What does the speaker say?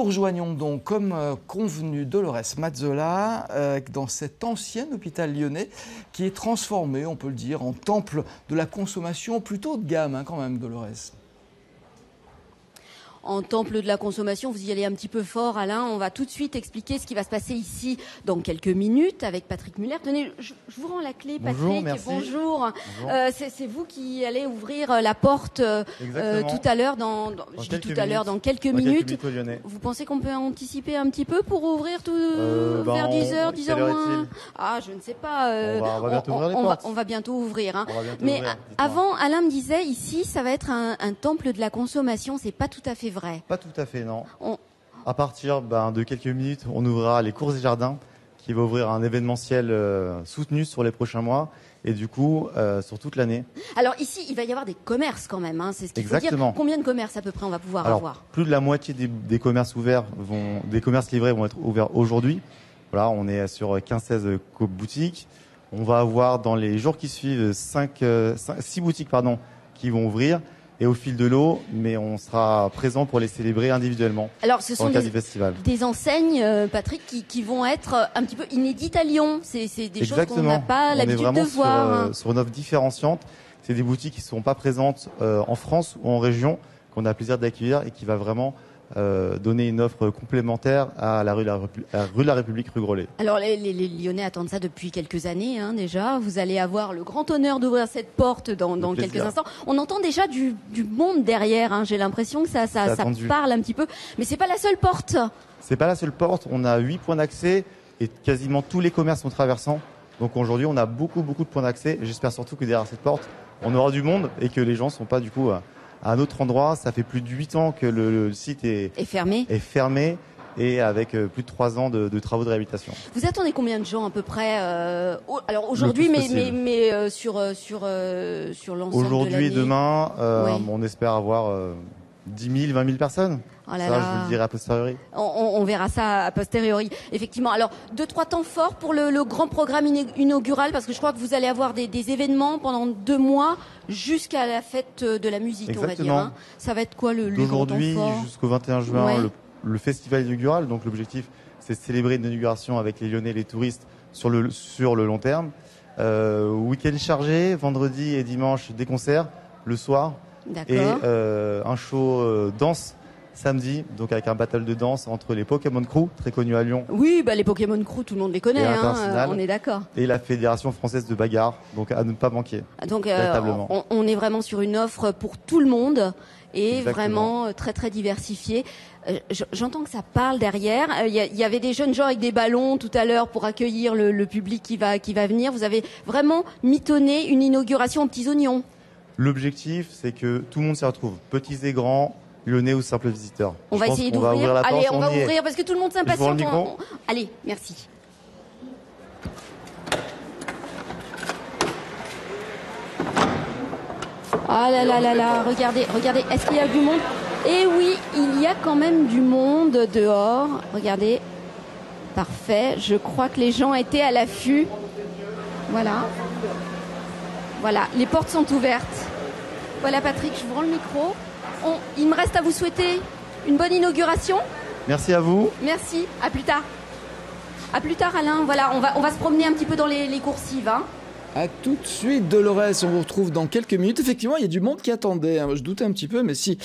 nous rejoignons donc, comme convenu, Dolores Mazzola, dans cet ancien hôpital lyonnais qui est transformé, on peut le dire, en temple de la consommation plutôt de gamme, hein, quand même, Dolores. En temple de la consommation, vous y allez un petit peu fort, Alain. On va tout de suite expliquer ce qui va se passer ici dans quelques minutes avec Patrick Muller. Tenez, je vous rends la clé, Patrick. Bonjour, merci. Bonjour. C'est vous qui allez ouvrir la porte tout à l'heure, dans quelques minutes. Vous pensez qu'on peut anticiper un petit peu pour ouvrir tout vers 10h, 10h moins? Ah, je ne sais pas. On va bientôt ouvrir les portes. On va bientôt ouvrir. Hein. Mais avant, Alain me disait, ici, ça va être un temple de la consommation. C'est pas tout à fait vrai. Pas tout à fait, non. À partir de quelques minutes, on ouvrira les courses et jardins qui va ouvrir un événementiel soutenu sur les prochains mois et du coup sur toute l'année. Alors ici, il va y avoir des commerces quand même, hein, c'est ce qu'il faut dire. Combien de commerces à peu près on va pouvoir avoir? Plus de la moitié des commerces ouverts des commerces livrés vont être ouverts aujourd'hui. Voilà, on est sur 15-16 boutiques. On va avoir dans les jours qui suivent 6 boutiques qui vont ouvrir. Et au fil de l'eau, mais on sera présent pour les célébrer individuellement. Alors, ce sont festival. Des enseignes, Patrick, qui vont être un petit peu inédites à Lyon. C'est des choses qu'on n'a pas l'habitude de voir. Sur une offre différenciante. C'est des boutiques qui ne sont pas présentes en France ou en région, qu'on a le plaisir d'accueillir et qui va vraiment donner une offre complémentaire à la rue de la République, rue Grolet. Alors les Lyonnais attendent ça depuis quelques années déjà. Vous allez avoir le grand honneur d'ouvrir cette porte dans quelques instants. On entend déjà du monde derrière. Hein. J'ai l'impression que ça parle un petit peu. Mais c'est pas la seule porte. C'est pas la seule porte. On a 8 points d'accès et quasiment tous les commerces sont traversants. Donc aujourd'hui, on a beaucoup de points d'accès. J'espère surtout que derrière cette porte, on aura du monde et que les gens ne sont pas du coup à un autre endroit. Ça fait plus de 8 ans que le site est fermé et avec plus de 3 ans de travaux de réhabilitation. Vous attendez combien de gens à peu près alors aujourd'hui, mais sur l'ensemble aujourd'hui et de demain, on espère avoir 10 000, 20 000 personnes. Oh là ça, là. je vous le dirai a posteriori. On verra ça a posteriori. Effectivement. Alors, 2-3 temps forts pour le grand programme inaugural, parce que je crois que vous allez avoir des événements pendant 2 mois jusqu'à la fête de la musique, exactement. On va dire. Hein. Ça va être quoi le grand temps fort? D'aujourd'hui jusqu'au 21 juin, le festival inaugural. Donc l'objectif, c'est de célébrer une inauguration avec les Lyonnais, les touristes sur le long terme. Week-end chargé, vendredi et dimanche des concerts, le soir. D'accord. Et un show danse samedi, donc avec un battle de danse entre les Pokémon Crew, très connus à Lyon. Oui, les Pokémon Crew, tout le monde les connaît, on est d'accord. Et la Fédération française de bagarre, donc à ne pas manquer. Donc on est vraiment sur une offre pour tout le monde et exactement. Vraiment très diversifiée. J'entends que ça parle derrière. Il y avait des jeunes gens avec des ballons tout à l'heure pour accueillir le public qui va venir. Vous avez vraiment mitonné une inauguration aux petits oignons. L'objectif, c'est que tout le monde s'y retrouve, petits et grands, lyonnais ou simples visiteurs. On va essayer d'ouvrir. Allez, on va ouvrir parce que tout le monde s'impatiente. Allez, merci. Ah là, regardez, est-ce qu'il y a du monde? Eh oui, il y a quand même du monde dehors. Regardez. Parfait, je crois que les gens étaient à l'affût. Voilà, les portes sont ouvertes. Voilà, Patrick, je vous rends le micro. Il me reste à vous souhaiter une bonne inauguration. Merci à vous. Merci, à plus tard. À plus tard, Alain. Voilà, on va se promener un petit peu dans les coursives. Hein. À tout de suite, Dolores. On vous retrouve dans quelques minutes. Effectivement, il y a du monde qui attendait. Je doutais un petit peu, mais si.